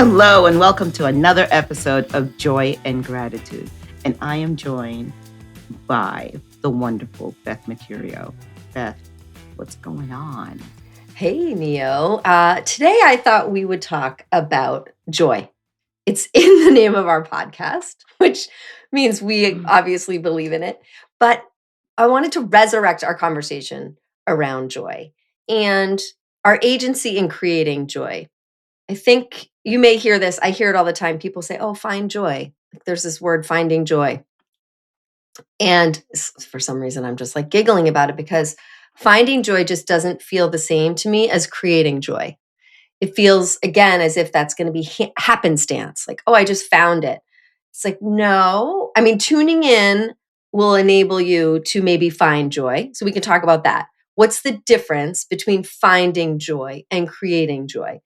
Hello, and welcome to another episode of Joy and Gratitude. And I am joined by the wonderful Beth and Nio. Beth, what's going on? Hey, Nio. Today I thought we would talk about joy. It's in the name of our podcast, which means we obviously believe in it. But I wanted to resurrect our conversation around joy and our agency in creating joy. I think you may hear this. I hear it all the time. People say, oh, find joy. Like there's this word, finding joy. And for some reason, I'm just like giggling about it because finding joy just doesn't feel the same to me as creating joy. It feels, again, as if that's going to be happenstance. Like, oh, I just found it. It's like, no. I mean, tuning in will enable you to maybe find joy. So we can talk about that. What's the difference between finding joy and creating joy?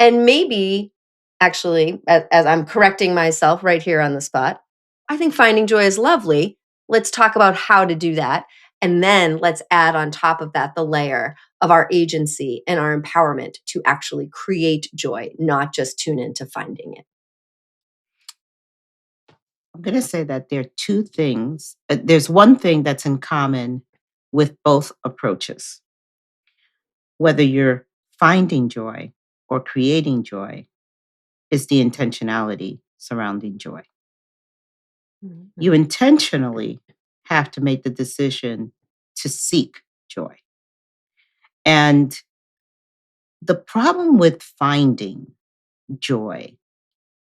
And maybe, actually, as I'm correcting myself right here on the spot, I think finding joy is lovely. Let's talk about how to do that. And then let's add on top of that the layer of our agency and our empowerment to actually create joy, not just tune into finding it. I'm going to say that there are two things. There's one thing that's in common with both approaches. Whether you're finding joy or creating joy is the intentionality surrounding joy. Mhm. You intentionally have to make the decision to seek joy. And the problem with finding joy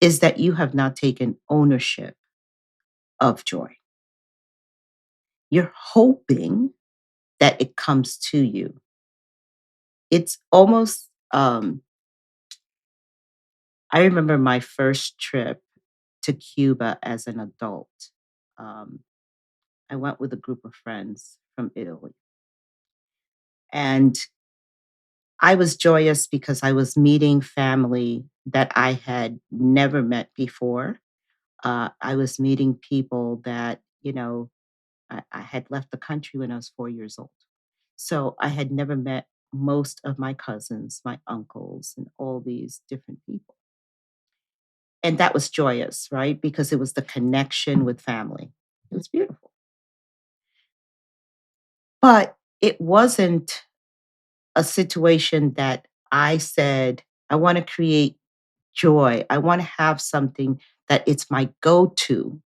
is that you have not taken ownership of joy. You're hoping that it comes to you. It's almost, I remember my first trip to Cuba as an adult. Um, I went with a group of friends from Italy. And I was joyous because I was meeting family that I had never met before. I was meeting people that, I had left the country when I was 4 years old. So I had never met most of my cousins, my uncles, and all these different people. And that was joyous, right? Because it was the connection with family. It was beautiful. But it wasn't a situation that I said, I want to create joy. I want to have something that it's my go to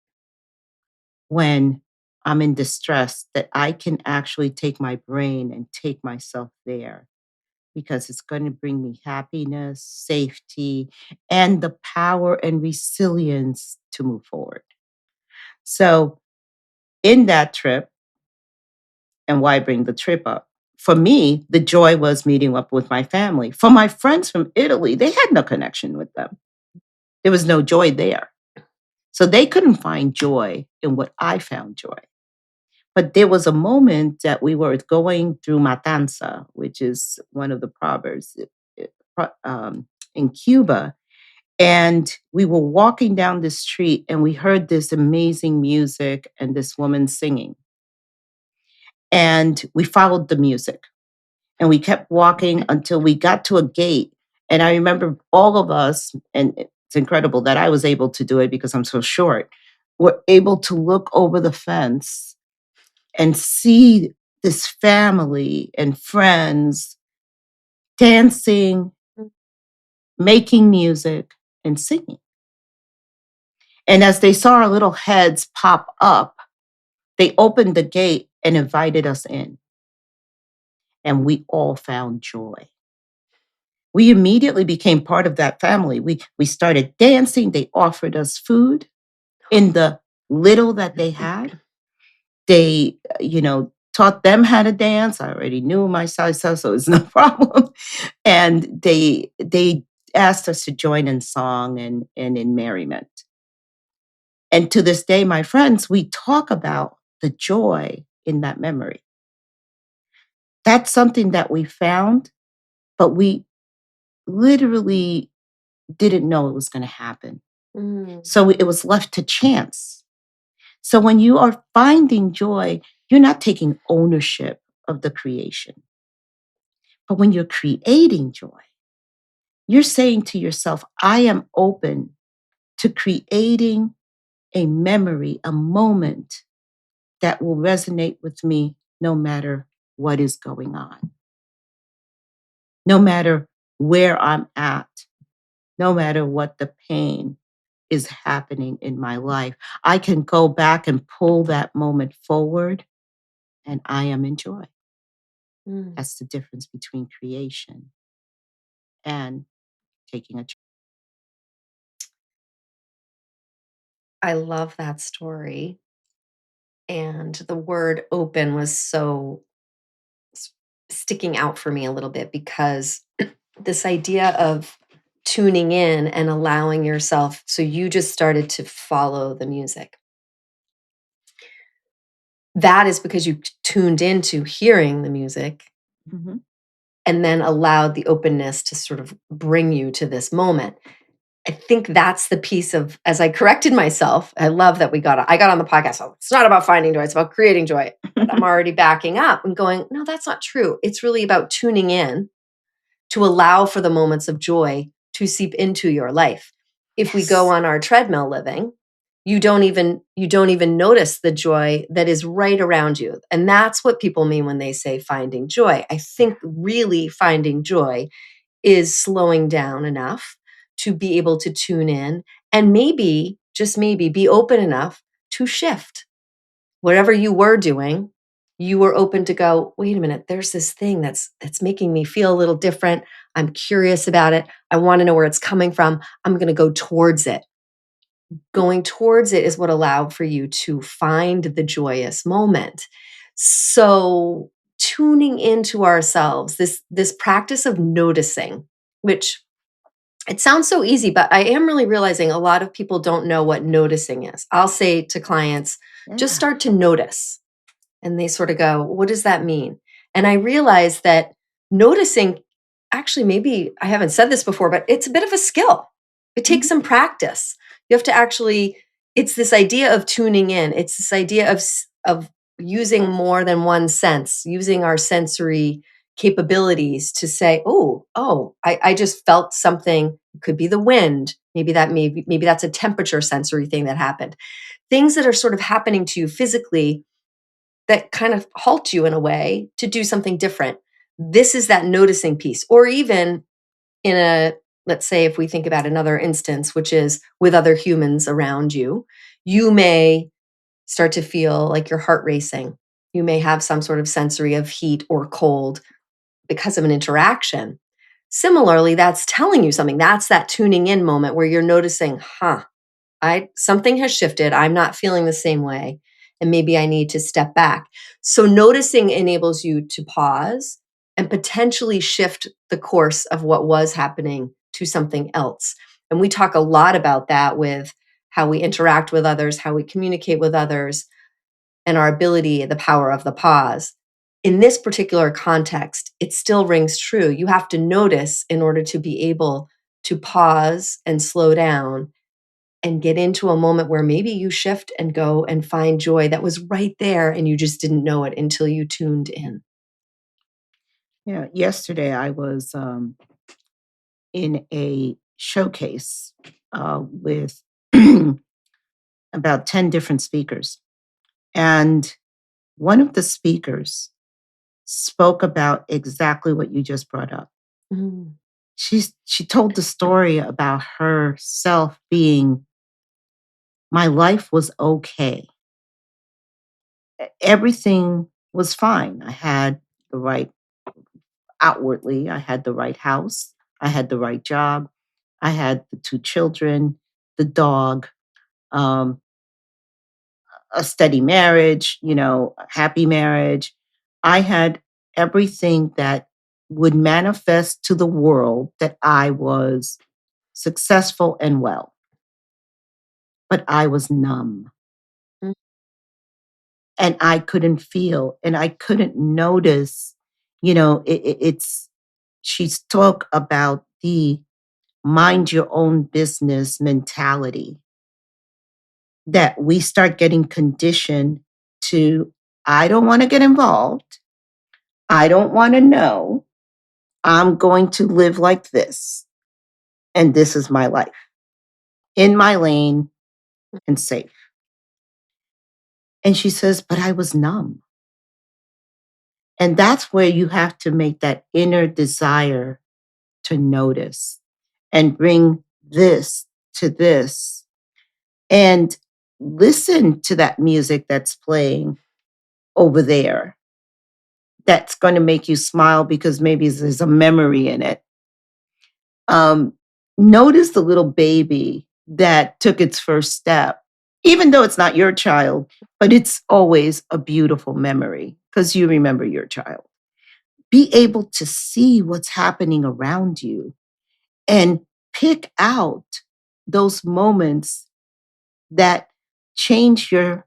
when I'm in distress, that I can actually take my brain and take myself there because it's going to bring me happiness, safety, and the power and resilience to move forward. So, in that trip, and why bring the trip up? For me, the joy was meeting up with my family. For my friends from Italy, they had no connection with them. There was no joy there. So they couldn't find joy in what I found joy. But there was a moment that we were going through Matanza, which is one of the proverbs in Cuba. And we were walking down the street and we heard this amazing music and this woman singing. And we followed the music and we kept walking until we got to a gate. And I remember all of us, and it's incredible that I was able to do it because I'm so short, were able to look over the fence and see this family and friends dancing, making music, and singing. And as they saw our little heads pop up, they opened the gate and invited us in. And we all found joy. We immediately became part of that family. We started dancing. They offered us food in the little that they had. They, taught them how to dance. I already knew my salsa, so it's no problem. And they asked us to join in song and in merriment. And to this day, my friends, we talk about the joy in that memory. That's something that we found, but we literally didn't know it was going to happen. So it was left to chance. So when you are finding joy, you're not taking ownership of the creation. But when you're creating joy, You're saying to yourself, I am open to creating a memory, a moment that will resonate with me no matter what is going on, no matter where I'm at, no matter what the pain is happening in my life. I can go back and pull that moment forward, and I am in joy. Mm. That's the difference between creation and taking a. I love that story. And the word open was so s- sticking out for me a little bit because this idea of tuning in and allowing yourself, so you just started to follow the music. That is because you tuned into hearing the music Mhm. and then allowed the openness to sort of bring you to this moment. I think that's the piece of, as I corrected myself, I love that I got on the podcast. So it's not about finding joy, it's about creating joy. But I'm already backing up and going, no, that's not true. It's really about tuning in to allow for the moments of joy to seep into your life. If we go Yes. on our treadmill living, you don't even notice the joy that is right around you. And that's what people mean when they say finding joy. I think really finding joy is slowing down enough to be able to tune in and maybe, just maybe, be open enough to shift whatever you were doing. You were open to go, wait a minute, there's this thing that's making me feel a little different. I'm curious about it. I want to know where it's coming from. I'm going to go towards it. Going towards it is what allowed for you to find the joyous moment. So tuning into ourselves, this practice of noticing, which it sounds so easy, but I am really realizing a lot of people don't know what noticing is. I'll say to clients, just Yeah. start to notice. And they sort of go, what does that mean? And I realized that noticing, actually, maybe I haven't said this before, but it's a bit of a skill. It takes Mhm. some practice. You have to actually, it's this idea of tuning in. It's this idea of using more than one sense, using our sensory capabilities to say, I just felt something. It could be the wind. Maybe that's a temperature sensory thing that happened. Things that are sort of happening to you physically that kind of halt you in a way to do something different. This is that noticing piece. Or even in a, let's say, if we think about another instance, which is with other humans around you, you may start to feel like your heart racing. You may have some sort of sensory of heat or cold because of an interaction. Similarly, that's telling you something. That's that tuning in moment where you're noticing, I something has shifted. I'm not feeling the same way. And maybe I need to step back. So noticing enables you to pause and potentially shift the course of what was happening to something else. And we talk a lot about that with how we interact with others, how we communicate with others, and our ability, the power of the pause. In this particular context, it still rings true. You have to notice in order to be able to pause and slow down and get into a moment where maybe you shift and go and find joy that was right there and you just didn't know it until you tuned in. Yeah. Yesterday, I was in a showcase with about 10 different speakers. And one of the speakers spoke about exactly what you just brought up. Mm, She told the story about herself being, my life was okay. Everything was fine. I had the right, outwardly, I had the right house, I had the right job, I had the two children, the dog, um, a steady marriage, a happy marriage. I had everything that would manifest to the world that I was successful and well, but I was numb mm, and I couldn't feel and I couldn't notice. It's, she spoke about the mind your own business mentality that we start getting conditioned to. I don't want to get involved. I don't want to know. I'm going to live like this. and this is my life, in my lane and safe. And she says, but I was numb. And that's where you have to make that inner desire to notice and bring this to this and listen to that music that's playing over there that's going to make you smile because maybe there's a memory in it. Um, Notice the little baby that took its first step, even though it's not your child, but it's always a beautiful memory because you remember your child. Be able to see what's happening around you and pick out those moments that change your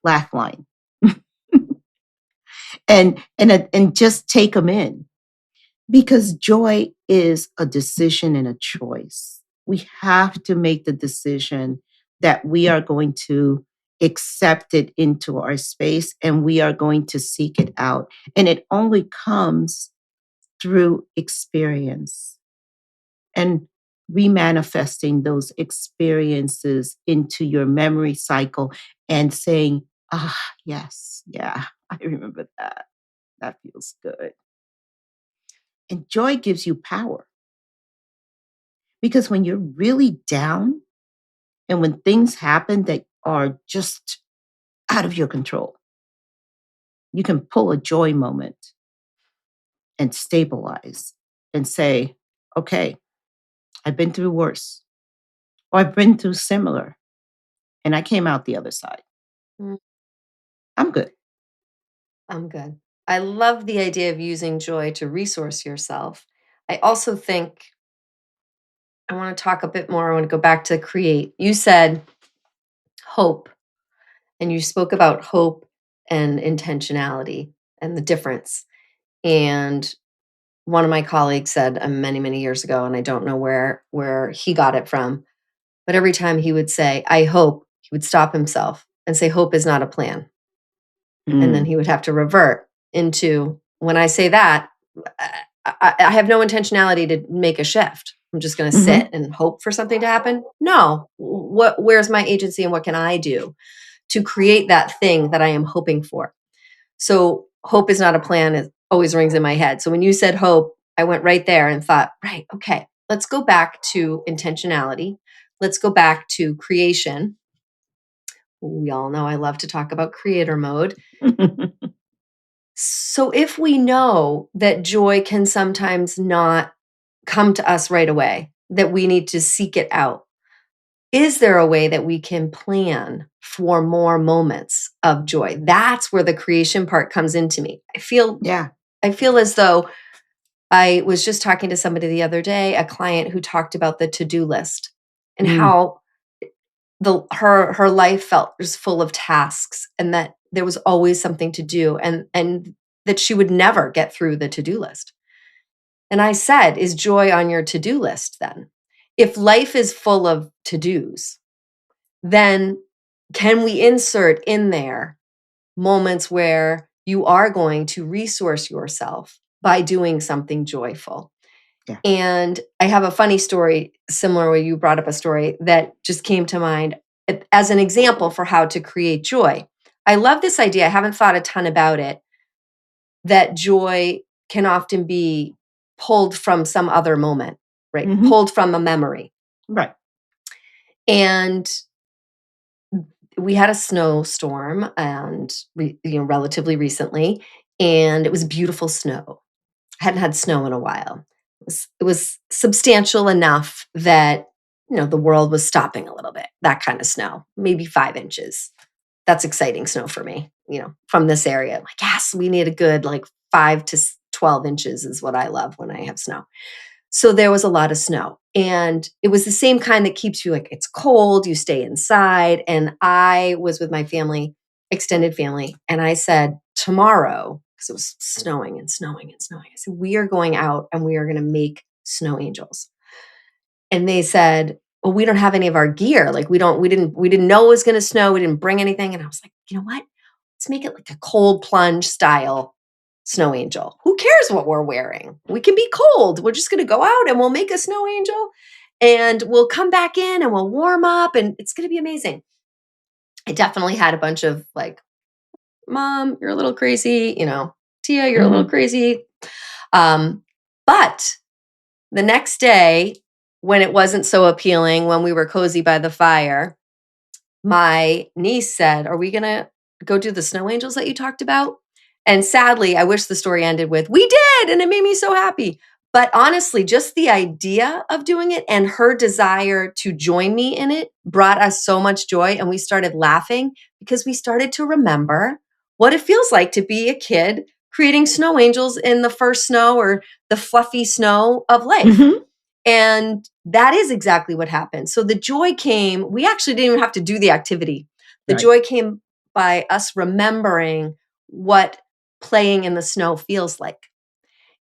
laugh line and just take them in because joy is a decision and a choice. We have to make the decision that we are going to accept it into our space and we are going to seek it out. And it only comes through experience and remanifesting those experiences into your memory cycle and saying, ah, yes, yeah, I remember that. That feels good. And joy gives you power because when you're really down and when things happen that are just out of your control, you can pull a joy moment and stabilize and say, okay, I've been through worse or I've been through similar and I came out the other side. Mm, I'm good. I'm good. I love the idea of using joy to resource yourself. I also think I want to talk a bit more. I want to go back to create. You said hope, and you spoke about hope and intentionality and the difference. And one of my colleagues said many, many years ago, and I don't know where he got it from, but every time he would say, I hope, he would stop himself and say, hope is not a plan. And then Mm. he would have to revert into, when I say that, I have no intentionality to make a shift. I'm just going to sit Mhm. and hope for something to happen. No, where's my agency and what can I do to create that thing that I am hoping for? So hope is not a plan. It always rings in my head. So when you said hope, I went right there and thought, right, okay, let's go back to intentionality. Let's go back to creation. We all know I love to talk about creator mode. So if we know that joy can sometimes not come to us right away, that we need to seek it out, is there a way that we can plan for more moments of joy? That's where the creation part comes into me. Yeah. I feel as though I was just talking to somebody the other day, a client who talked about the to-do list and Mm. how her life felt just full of tasks and that there was always something to do and that she would never get through the to-do list. And I said, is joy on your to-do list then? If life is full of to-dos, then can we insert in there moments where you are going to resource yourself by doing something joyful? Yeah. And I have a funny story, similar where you brought up a story that just came to mind as an example for how to create joy. I love this idea. I haven't thought a ton about it, that joy can often be pulled from some other moment, right? Mhm. Pulled from a memory. Right. And we had a snowstorm and relatively recently, and it was beautiful snow. Hadn't had snow in a while. It was substantial enough that the world was stopping a little bit. That kind of snow, maybe 5 inches. That's exciting snow for me. From this area, I'm like, yes, we need a good like 5 to 12 inches is what I love when I have snow. So there was a lot of snow, and it was the same kind that keeps you like, it's cold, you stay inside. And I was with my family, extended family, and I said, tomorrow, because it was snowing and snowing and snowing, I said, we are going out and we are going to make snow angels. And they said, well, we don't have any of our gear. Like we didn't know it was going to snow. We didn't bring anything. And I was like, you know what? Let's make it like a cold plunge style snow angel. Who cares what we're wearing? We can be cold. We're just going to go out and we'll make a snow angel and we'll come back in and we'll warm up and it's going to be amazing. I definitely had a bunch of like, Mom, you're a little crazy, Tia, you're a little Mhm. crazy. But the next day, when it wasn't so appealing, when we were cozy by the fire, my niece said, "Are we gonna go do the snow angels that you talked about?" And sadly, I wish the story ended with, "We did, and it made me so happy." But honestly, just the idea of doing it and her desire to join me in it brought us so much joy. And we started laughing because we started to remember what it feels like to be a kid creating snow angels in the first snow or the fluffy snow of life. Mhm. And that is exactly what happened. So the joy came, we actually didn't even have to do the activity. The Right. joy came by us remembering what playing in the snow feels like.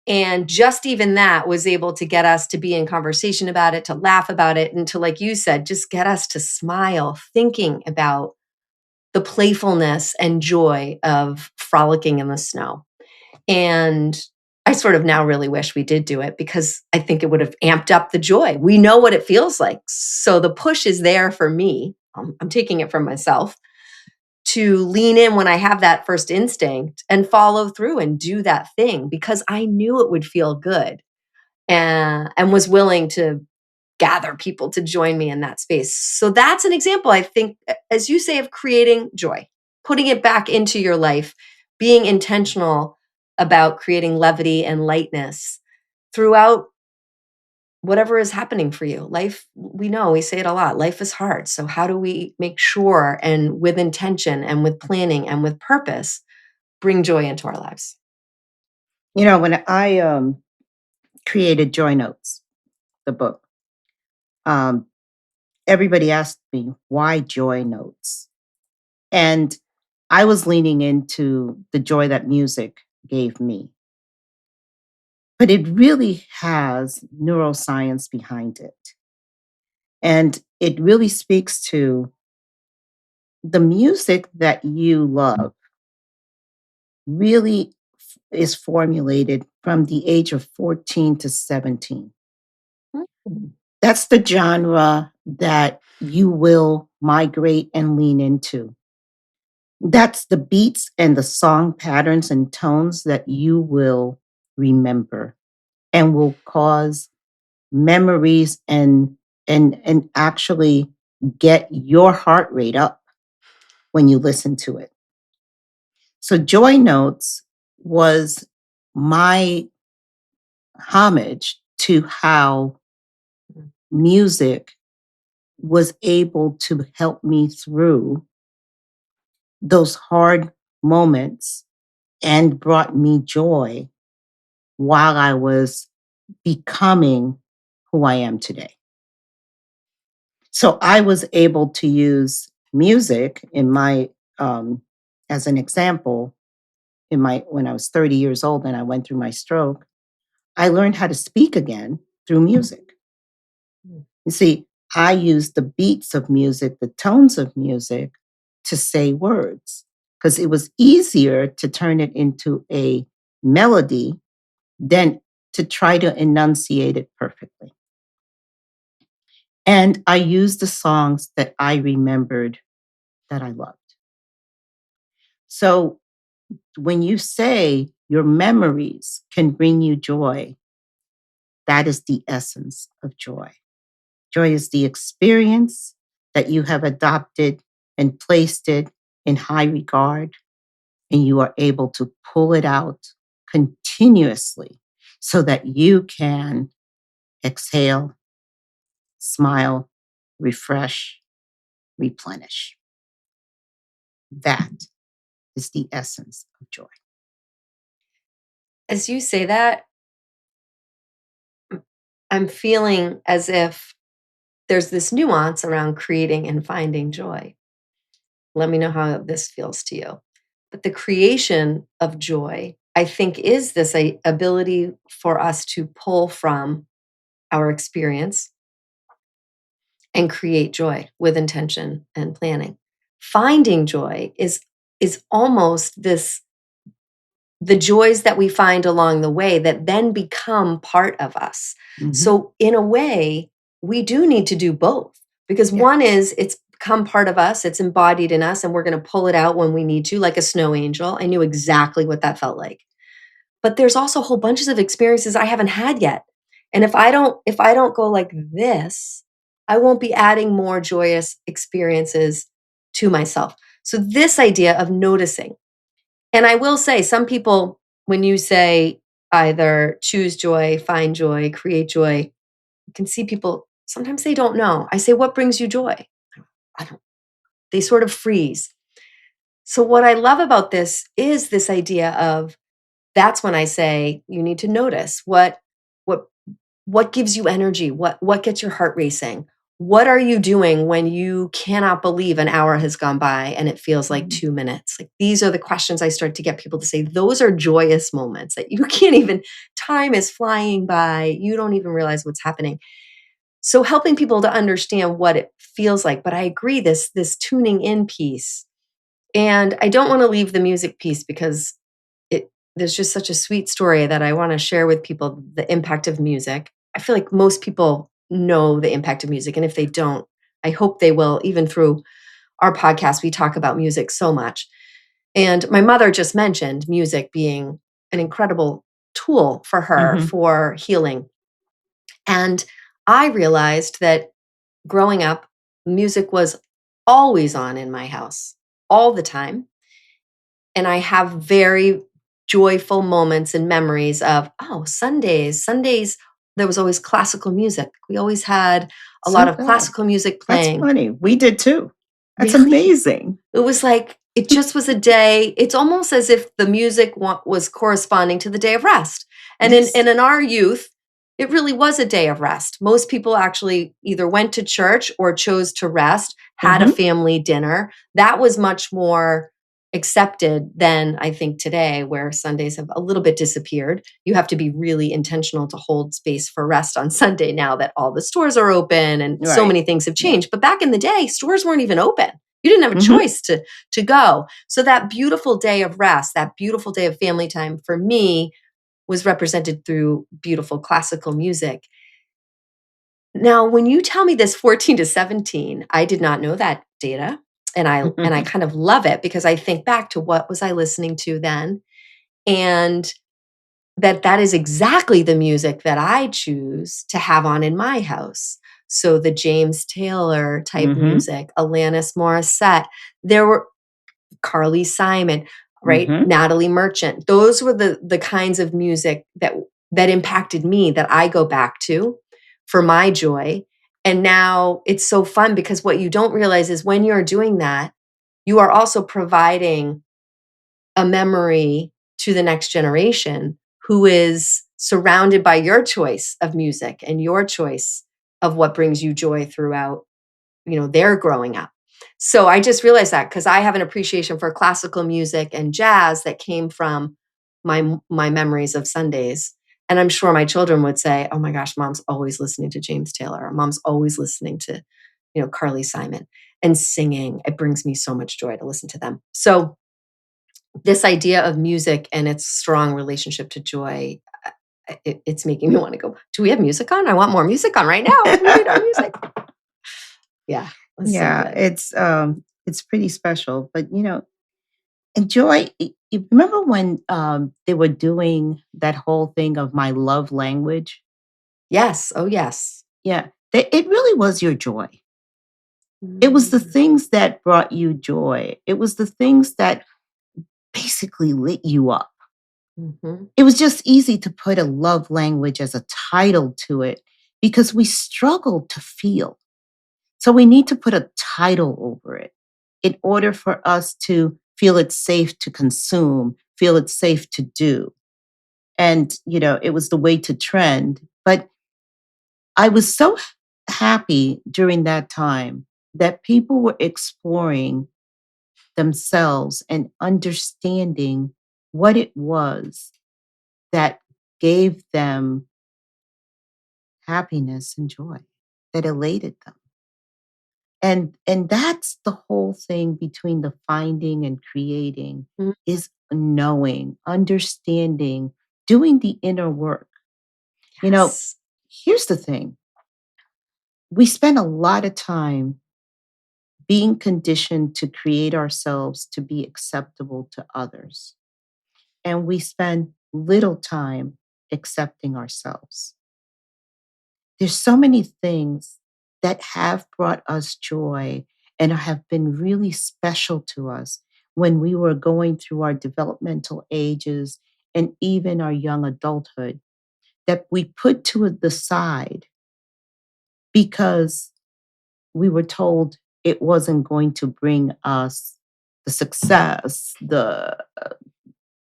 And just even that was able to get us to be in conversation about it, to laugh about it, and to, like you said, just get us to smile thinking about the playfulness and joy of frolicking in the snow. And I sort of now really wish we did do it because I think it would have amped up the joy. We know what it feels like. So the push is there for me. I'm taking it from myself to lean in when I have that first instinct and follow through and do that thing because I knew it would feel good and was willing to gather people to join me in that space. So that's an example, I think, as you say, of creating joy, putting it back into your life, being intentional about creating levity and lightness throughout whatever is happening for you. Life, we know, we say it a lot, life is hard. So, how do we make sure and with intention and with planning and with purpose bring joy into our lives? When I created Joy Notes, the book, um, everybody asked me why Joy Notes, and I was leaning into the joy that music gave me, but it really has neuroscience behind it, and it really speaks to the music that you love. Really is formulated from the age of 14 to 17. Mm. That's the genre that you will migrate and lean into. That's the beats and the song patterns and tones that you will remember and will cause memories and actually get your heart rate up when you listen to it. So Joy Notes was my homage to how music was able to help me through those hard moments and brought me joy while I was becoming who I am today. So I was able to use music in my as an example in my when I was 30 years old and I went through my stroke, I learned how to speak again through music. Mm. You see, I use the beats of music, the tones of music to say words because it was easier to turn it into a melody than to try to enunciate it perfectly. And I used the songs that I remembered that I loved. So when you say your memories can bring you joy, that is the essence of joy. Joy is the experience that you have adopted and placed it in high regard, and you are able to pull it out continuously so that you can exhale, smile, refresh, replenish. That is the essence of joy. As you say that, I'm feeling as if there's this nuance around creating and finding joy. Let me know how this feels to you. But the creation of joy, I think, is this ability for us to pull from our experience and create joy with intention and planning. Finding joy is almost this the joys that we find along the way that then become part of us. Mhm. So, in a way, we do need to do both because Yeah. one is it's become part of us, it's embodied in us, and we're going to pull it out when we need to, like a snow angel. I knew exactly what that felt like. But there's also whole bunches of experiences I haven't had yet. And if I don't go like this, I won't be adding more joyous experiences to myself. So this idea of noticing, and I will say, some people, when you say either choose joy, find joy, create joy, you can see people, sometimes they don't know. I say, what brings you joy? I don't, they sort of freeze. So, what I love about this is this idea of that's when I say you need to notice what what gives you energy, what gets your heart racing, what are you doing when you cannot believe an hour has gone by and it feels like Mhm. 2 minutes? Like these are the questions I start to get people to say. Those are joyous moments that you can't even, time is flying by, you don't even realize what's happening. So helping people to understand what it feels like. But I agree, this tuning in piece, and I don't want to leave the music piece because there's just such a sweet story that I want to share with people, the impact of music. I feel like most people know the impact of music, and if they don't, I hope they will. Even through our podcast, we talk about music so much. And my mother just mentioned music being an incredible tool for her Mhm. for healing. And I realized that growing up, music was always on in my house all the time. And I have very joyful moments and memories of, oh, Sundays, there was always classical music. We always had a lot So of good. classical music That's playing. funny. We did too. That's Really? amazing. It was like, it just was a day. It's almost as if the music was corresponding to the day of rest. And in, Yes. and in our youth, it really was a day of rest. Most people actually either went to church or chose to rest, had a Mhm. family dinner. That was much more accepted than I think today, where Sundays have a little bit disappeared. You have to be really intentional to hold space for rest on Sunday now that all the stores are open and so Right. many things have Yeah. changed. But back in the day, stores weren't even open. You didn't have a Mhm. choice to go. So that beautiful day of rest, that beautiful day of family time for me was represented through beautiful classical music. Now, when you tell me this 14 to 17, I did not know that data. And I kind of love it because I think back to what was I listening to then, and that is exactly the music that I choose to have on in my house. So the James Taylor type Mhm. music, Alanis Morissette, there were Carly Simon, right? Mhm. Natalie Merchant. Those were the kinds of music that impacted me, that I go back to for my joy. And now it's so fun because what you don't realize is when you're doing that, you are also providing a memory to the next generation who is surrounded by your choice of music and your choice of what brings you joy throughout, their growing up. So I just realized that because I have an appreciation for classical music and jazz that came from my memories of Sundays. And I'm sure my children would say, oh my gosh, mom's always listening to James Taylor, or mom's always listening to, Carly Simon and singing. It brings me so much joy to listen to them. So this idea of music and its strong relationship to joy, it's making me want to go, do we have music on? I want more music on right now. We need our music. Yeah, that's so Yeah, good. it's pretty special, but, enjoy you remember when, they were doing that whole thing of my love language? Yes. Oh, yes. Yeah, it really was your joy. It was the Mm, things that brought you joy. It was the things that basically lit you up. mhm, It was just easy to put a love language as a title to it because we struggle to feel. So we need to put a title over it in order for us to feel it's safe to consume, feel it's safe to do. And, it was the way to trend. But I was so happy during that time that people were exploring themselves and understanding what it was that gave them happiness and joy, that elated them. And that's the whole thing between the finding and creating mm. is knowing, understanding, doing the inner work. You know, Yes. here's the thing. We spend a lot of time being conditioned to create ourselves to be acceptable to others. And we spend little time accepting ourselves. There's so many things that have brought us joy and have been really special to us when we were going through our developmental ages and even our young adulthood that we put to the side because we were told it wasn't going to bring us the success, the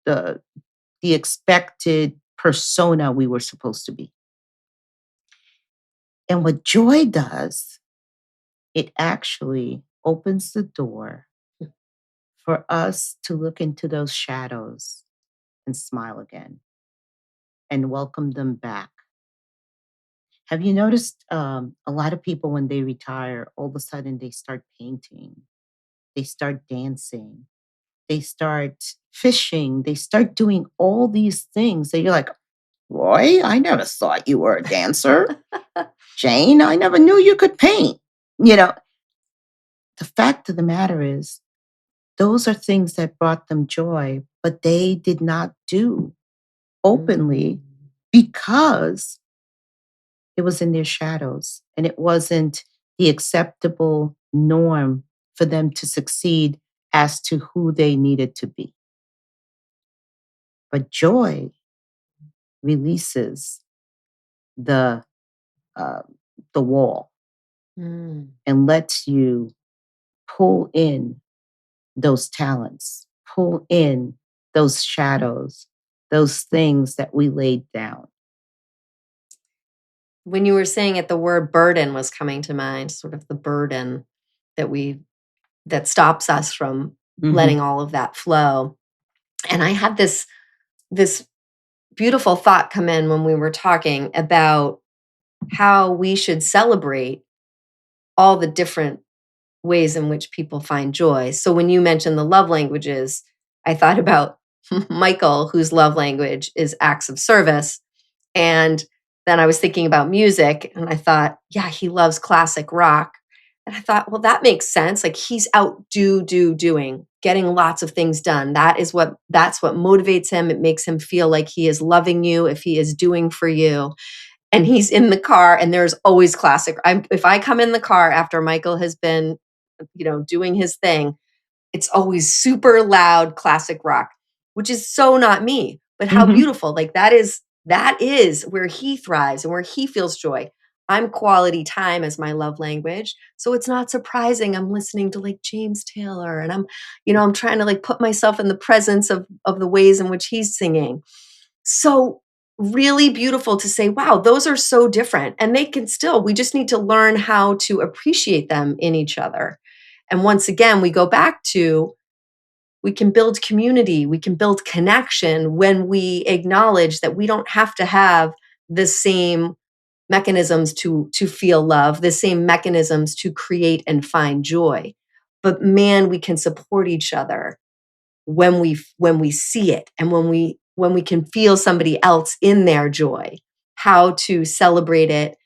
the expected persona we were supposed to be. And what joy does, it actually opens the door for us to look into those shadows and smile again and welcome them back. Have you noticed a lot of people when they retire, all of a sudden they start painting, they start dancing, they start fishing, they start doing all these things that you're like, Roy, I never thought you were a dancer. Jane, I never knew you could paint. You know, the fact of the matter is, those are things that brought them joy, but they did not do openly Mm. because it was in their shadows and it wasn't the acceptable norm for them to succeed as to who they needed to be. But joy releases the uh, the wall Mm. and lets you pull in those talents, pull in those shadows, those things that we laid down. When you were saying it, the word burden was coming to mind, sort of the burden that we that stops us from Mhm. letting all of that flow. And I had this beautiful thought come in when we were talking about how we should celebrate all the different ways in which people find joy. So when you mentioned the love languages, I thought about Michael, whose love language is acts of service. And then I was thinking about music and I thought, yeah, he loves classic rock. And I thought, well, that makes sense. Like he's out doing, getting lots of things done. That's what motivates him. It makes him feel like he is loving you if he is doing for you. And he's in the car and there's always classic. If I come in the car after Michael has been, doing his thing, it's always super loud classic rock, which is so not me. But how Mhm. beautiful. Like that is where he thrives and where he feels joy. I'm quality time as my love language. So it's not surprising I'm listening to like James Taylor and I'm trying to like put myself in the presence of the ways in which he's singing. So really beautiful to say, wow, those are so different. And they can still, we just need to learn how to appreciate them in each other. And once again, we go back to we can build community, we can build connection when we acknowledge that we don't have to have the same mechanisms to feel love, the same mechanisms to create and find joy. But man, we can support each other when we see it and when we can feel somebody else in their joy, how to celebrate it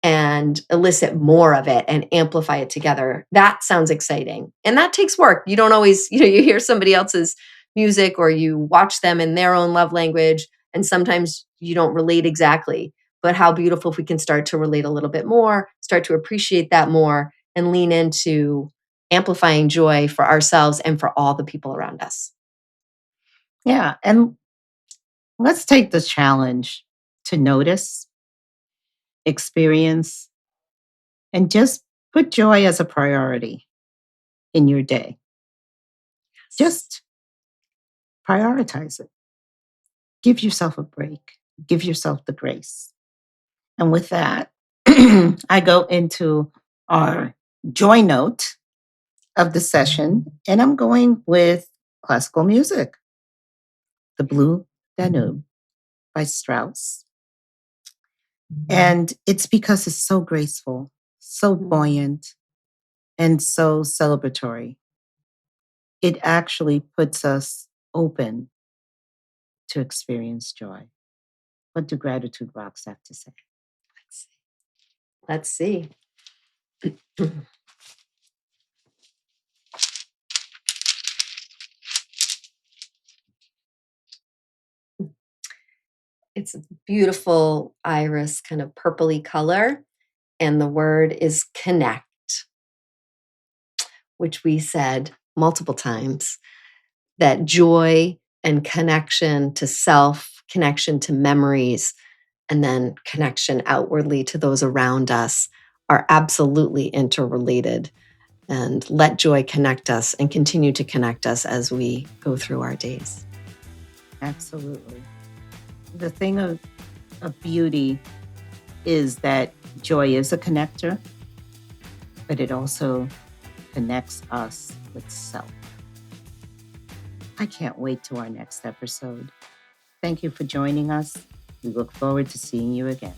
and elicit more of it and amplify it together. That sounds exciting. And that takes work. You don't always, you hear somebody else's music or you watch them in their own love language, and sometimes you don't relate exactly. But how beautiful if we can start to relate a little bit more, start to appreciate that more, and lean into amplifying joy for ourselves and for all the people around us. Yeah. And let's take the challenge to notice, experience, and just put joy as a priority in your day. Yes. Just prioritize it. Give yourself a break, give yourself the grace. And with that, I go into our joy note of the session, and I'm going with classical music, The Blue Danube by Strauss. And it's because it's so graceful, so Mm. buoyant, and so celebratory. It actually puts us open to experience joy. What do gratitude rocks have to say? Let's see. It's a beautiful iris, kind of purpley color. And the word is connect, which we said multiple times, that joy and connection to self, connection to memories, and then connection outwardly to those around us are absolutely interrelated. And let joy connect us and continue to connect us as we go through our days. Absolutely. The thing of beauty is that joy is a connector, but it also connects us with self. I can't wait to our next episode. Thank you for joining us. We look forward to seeing you again.